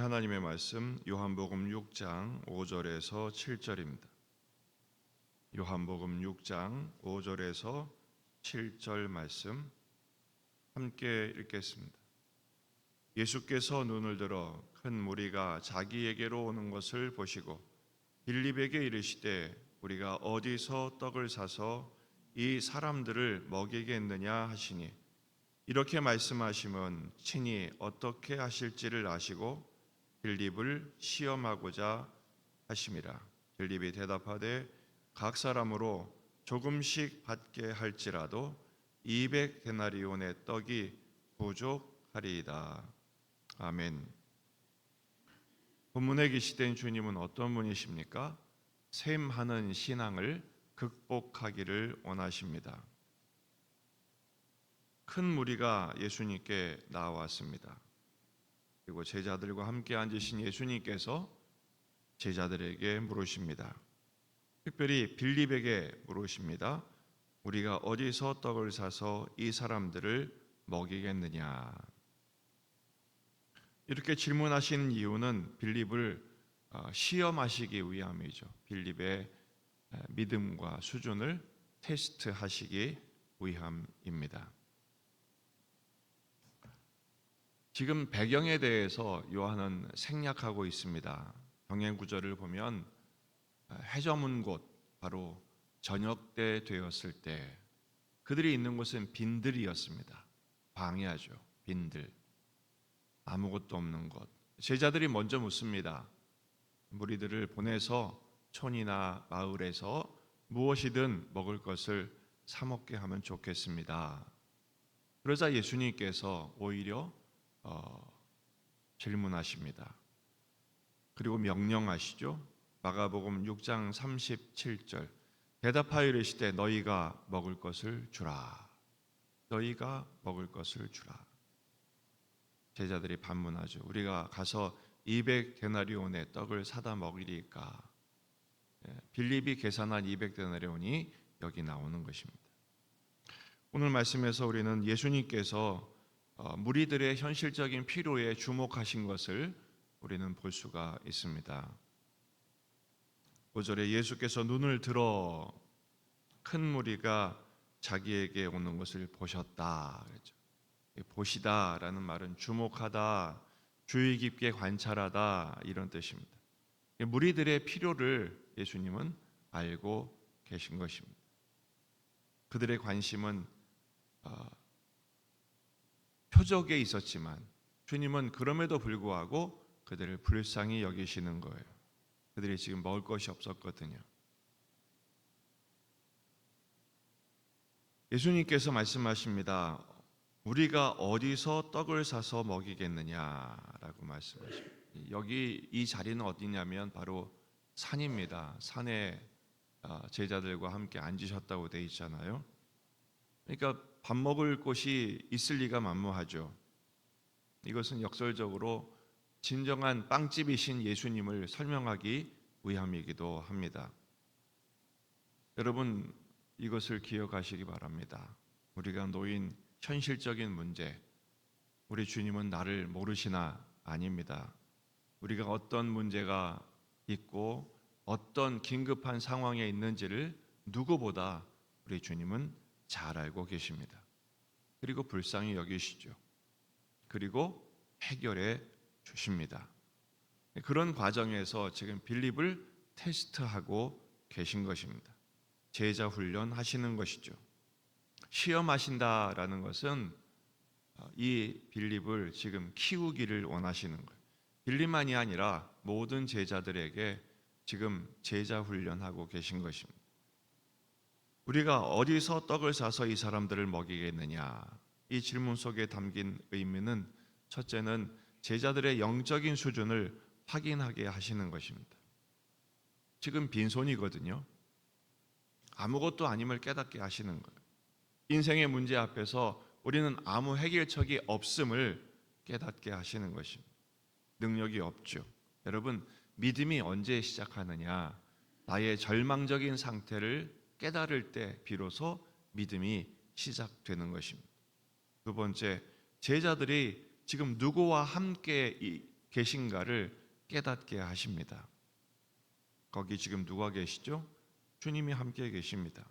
하나님의 말씀 요한복음 6장 5절에서 7절입니다. 요한복음 6장 5절에서 7절 말씀 함께 읽겠습니다. 예수께서 눈을 들어 큰 무리가 자기에게로 오는 것을 보시고 빌립에게 이르시되 우리가 어디서 떡을 사서 이 사람들을 먹이겠느냐 하시니, 이렇게 말씀하시면 친히 어떻게 하실지를 아시고 빌립을 시험하고자 하심이라. 빌립이 대답하되 각 사람으로 조금씩 받게 할지라도 200데나리온의 떡이 부족하리이다. 아멘. 본문에 계시된 주님은 어떤 분이십니까? 셈하는 신앙을 극복하기를 원하십니다. 큰 무리가 예수님께 나왔습니다. 그리고 제자들과 함께 앉으신 예수님께서 제자들에게 물으십니다. 특별히 빌립에게 물으십니다. 우리가 어디서 떡을 사서 이 사람들을 먹이겠느냐? 이렇게 질문하신 이유는 빌립을 시험하시기 위함이죠. 빌립의 믿음과 수준을 테스트하시기 위함입니다. 지금 배경에 대해서 요한은 생략하고 있습니다. 병행 구절을 보면 해저문 곳, 바로 저녁 때 되었을 때 그들이 있는 곳은 빈들이었습니다. 광야죠. 빈들. 아무것도 없는 곳. 제자들이 먼저 묻습니다. 무리들을 보내서 촌이나 마을에서 무엇이든 먹을 것을 사 먹게 하면 좋겠습니다. 그러자 예수님께서 오히려 질문하십니다. 그리고 명령하시죠. 마가복음 6장 37절 대답하여 이르시되 너희가 먹을 것을 주라. 너희가 먹을 것을 주라. 제자들이 반문하죠. 우리가 가서 200데나리온의 떡을 사다 먹이리까? 빌립이 계산한 200데나리온이 여기 나오는 것입니다. 오늘 말씀에서 우리는 예수님께서 무리들의 현실적인 필요에 주목하신 것을 우리는 볼 수가 있습니다. 5절에 예수께서 눈을 들어 큰 무리가 자기에게 오는 것을 보셨다. 그랬죠. 보시다라는 말은 주목하다, 주의 깊게 관찰하다 이런 뜻입니다. 무리들의 필요를 예수님은 알고 계신 것입니다. 그들의 관심은 표적에 있었지만 주님은 그럼에도 불구하고 그들을 불쌍히 여기시는 거예요. 그들이 지금 먹을 것이 없었거든요. 예수님께서 말씀하십니다. 우리가 어디서 떡을 사서 먹이겠느냐라고 말씀하십니다. 여기 이 자리는 어디냐면 바로 산입니다. 산에 제자들과 함께 앉으셨다고 되어 있잖아요. 그러니까 밥 먹을 곳이 있을 리가 만무하죠. 이것은 역설적으로 진정한 빵집이신 예수님을 설명하기 위함이기도 합니다. 여러분, 이것을 기억하시기 바랍니다. 우리가 놓인 현실적인 문제, 우리 주님은 나를 모르시나? 아닙니다. 우리가 어떤 문제가 있고 어떤 긴급한 상황에 있는지를 누구보다 우리 주님은 잘 알고 계십니다. 그리고 불쌍히 여기시죠. 그리고 해결해 주십니다. 그런 과정에서 지금 빌립을 테스트하고 계신 것입니다. 제자 훈련 하시는 것이죠. 시험하신다라는 것은 이 빌립을 지금 키우기를 원하시는 거예요. 빌립만이 아니라 모든 제자들에게 지금 제자 훈련하고 계신 것입니다. 우리가 어디서 떡을 사서 이 사람들을 먹이겠느냐? 이 질문 속에 담긴 의미는 첫째는 제자들의 영적인 수준을 확인하게 하시는 것입니다. 지금 빈손이거든요. 아무것도 아님을 깨닫게 하시는 거예요. 인생의 문제 앞에서 우리는 아무 해결책이 없음을 깨닫게 하시는 것입니다. 능력이 없죠. 여러분, 믿음이 언제 시작하느냐? 나의 절망적인 상태를 깨달을 때 비로소 믿음이 시작되는 것입니다. 두 번째, 제자들이 지금 누구와 함께 계신가를 깨닫게 하십니다. 거기 지금 누가 계시죠? 주님이 함께 계십니다.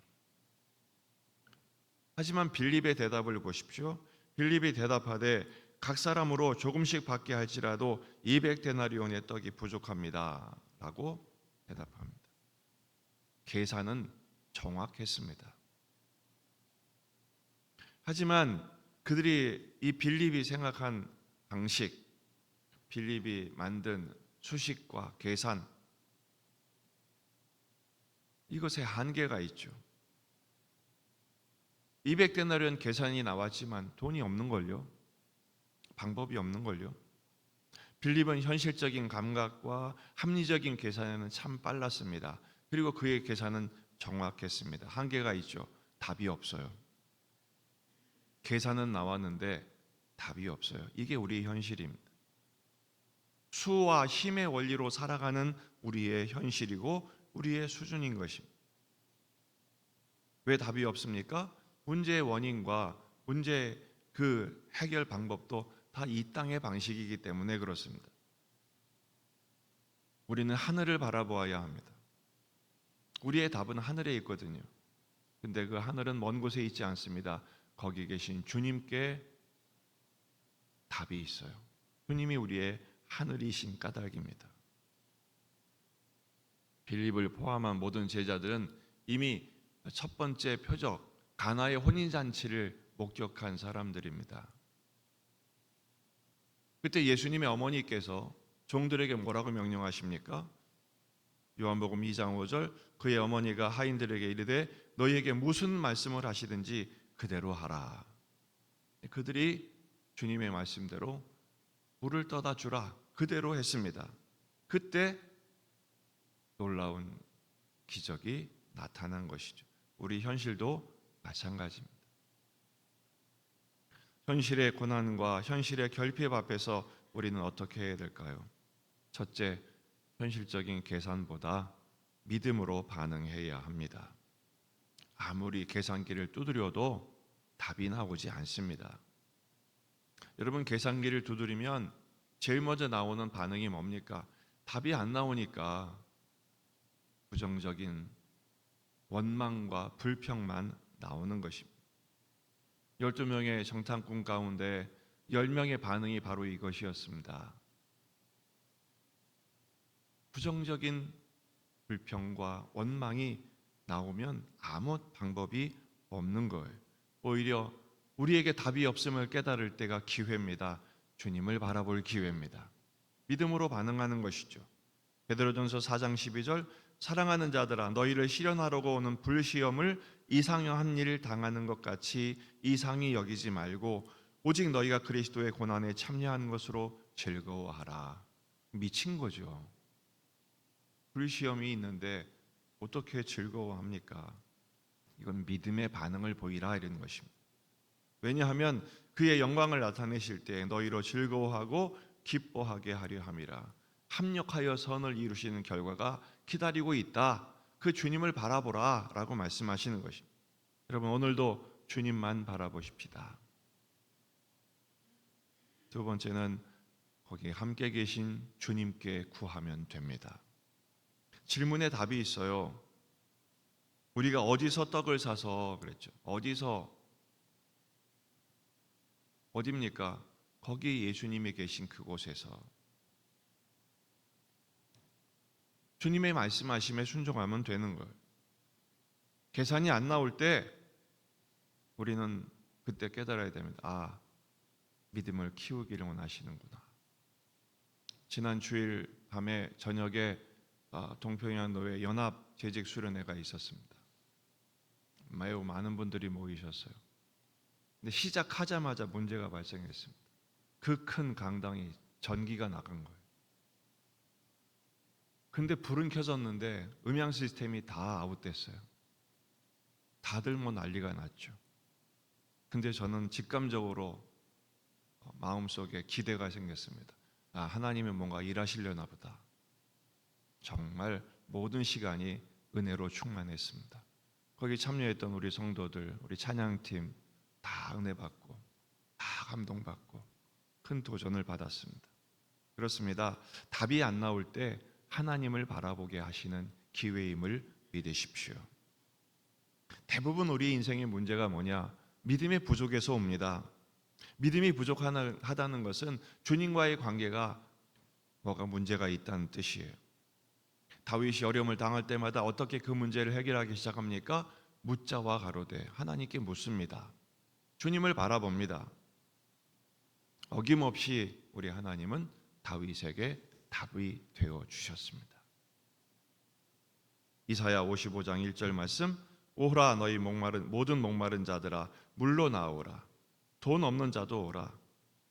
하지만 빌립의 대답을 보십시오. 빌립이 대답하되 각 사람으로 조금씩 받게 할지라도 200데나리온의 떡이 부족합니다 라고 대답합니다. 계산은 정확했습니다. 하지만 그들이 이 빌립이 생각한 방식, 빌립이 만든 수식과 계산, 이것에 한계가 있죠. 200데나리온 계산이 나왔지만 돈이 없는걸요. 방법이 없는걸요. 빌립은 현실적인 감각과 합리적인 계산에는 참 빨랐습니다. 그리고 그의 계산은 정확했습니다. 한계가 있죠. 답이 없어요. 계산은 나왔는데 답이 없어요. 이게 우리의 현실입니다. 수와 힘의 원리로 살아가는 우리의 현실이고 우리의 수준인 것입니다. 왜 답이 없습니까? 문제의 원인과 문제의 그 해결 방법도 다 이 땅의 방식이기 때문에 그렇습니다. 우리는 하늘을 바라보아야 합니다. 우리의 답은 하늘에 있거든요. 근데 그 하늘은 먼 곳에 있지 않습니다. 거기 계신 주님께 답이 있어요. 주님이 우리의 하늘이신 까닭입니다. 빌립을 포함한 모든 제자들은 이미 첫 번째 표적 가나의 혼인잔치를 목격한 사람들입니다. 그때 예수님의 어머니께서 종들에게 뭐라고 명령하십니까? 요한복음 2장 5절 그의 어머니가 하인들에게 이르되 너희에게 무슨 말씀을 하시든지 그대로 하라. 그들이 주님의 말씀대로 물을 떠다 주라 그대로 했습니다. 그때 놀라운 기적이 나타난 것이죠. 우리 현실도 마찬가지입니다. 현실의 고난과 현실의 결핍 앞에서 우리는 어떻게 해야 될까요? 첫째, 현실적인 계산보다 믿음으로 반응해야 합니다. 아무리 계산기를 두드려도 답이 나오지 않습니다. 여러분, 계산기를 두드리면 제일 먼저 나오는 반응이 뭡니까? 답이 안 나오니까 부정적인 원망과 불평만 나오는 것입니다. 12명의 정탐꾼 가운데 10명의 반응이 바로 이것이었습니다. 부정적인 불평과 원망이 나오면 아무 방법이 없는 거예요. 오히려 우리에게 답이 없음을 깨달을 때가 기회입니다. 주님을 바라볼 기회입니다. 믿음으로 반응하는 것이죠. 베드로전서 4장 12절 사랑하는 자들아 너희를 시련하려고 오는 불시험을 이상한 일을 당하는 것 같이 이상히 여기지 말고 오직 너희가 그리스도의 고난에 참여하는 것으로 즐거워하라. 미친 거죠. 불시험이 있는데 어떻게 즐거워합니까? 이건 믿음의 반응을 보이라 이런 것입니다. 왜냐하면 그의 영광을 나타내실 때 너희로 즐거워하고 기뻐하게 하려 함이라. 합력하여 선을 이루시는 결과가 기다리고 있다. 그 주님을 바라보라 라고 말씀하시는 것입니다. 여러분 오늘도 주님만 바라보십시다. 두 번째는 거기 함께 계신 주님께 구하면 됩니다. 질문에 답이 있어요. 우리가 어디서 떡을 사서 그랬죠. 어디입니까? 거기 예수님이 계신 그곳에서 주님의 말씀하심에 순종하면 되는 거예요. 계산이 안 나올 때 우리는 그때 깨달아야 됩니다. 아, 믿음을 키우기를 원하시는구나. 지난 주일 밤에 저녁에 동평양 노회 연합 재직 수련회가 있었습니다. 매우 많은 분들이 모이셨어요. 근데 시작하자마자 문제가 발생했습니다. 그 큰 강당이 전기가 나간 거예요. 근데 불은 켜졌는데 음향 시스템이 다 아웃됐어요. 다들 뭐 난리가 났죠. 근데 저는 직감적으로 마음속에 기대가 생겼습니다. 아, 하나님은 뭔가 일하시려나 보다. 정말 모든 시간이 은혜로 충만했습니다. 거기 참여했던 우리 성도들, 우리 찬양팀 다 은혜 받고 다 감동받고 큰 도전을 받았습니다. 그렇습니다. 답이 안 나올 때 하나님을 바라보게 하시는 기회임을 믿으십시오. 대부분 우리 인생의 문제가 뭐냐? 믿음의 부족에서 옵니다. 믿음이 부족하다는 것은 주님과의 관계가 뭐가 문제가 있다는 뜻이에요. 다윗이 어려움을 당할 때마다 어떻게 그 문제를 해결하기 시작합니까? 묻자와 가로되 하나님께 묻습니다. 주님을 바라봅니다. 어김없이 우리 하나님은 다윗에게 답이 되어 주셨습니다. 이사야 55장 1절 말씀, 오라 너희 모든 목마른 자들아 물로 나오라. 돈 없는 자도 오라.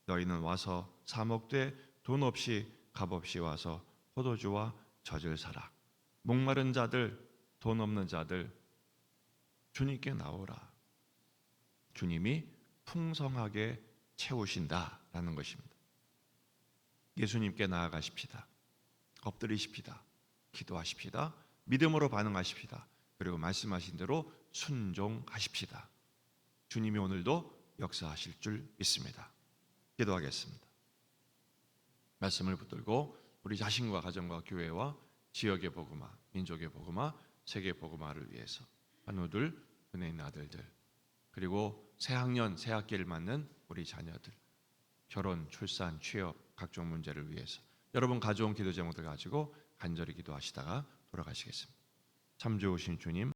너희는 와서 사 먹되 돈 없이 값 없이 와서 포도주와 젖을 사라. 목마른 자들, 돈 없는 자들, 주님께 나오라. 주님이 풍성하게 채우신다라는 것입니다. 예수님께 나아가십시다. 엎드리십시다. 기도하십시다. 믿음으로 반응하십시다. 그리고 말씀하신 대로 순종하십시다. 주님이 오늘도 역사하실 줄 믿습니다. 기도하겠습니다. 말씀을 붙들고 우리 자신과 가정과 교회와 지역의 복음화, 민족의 복음화, 세계 복음화를 위해서 한우들, 은혜 있는 아들들, 그리고 새학년, 새학기를 맞는 우리 자녀들, 결혼, 출산, 취업, 각종 문제를 위해서 여러분 가져온 기도 제목들 가지고 간절히 기도하시다가 돌아가시겠습니다. 참 좋으신 주님,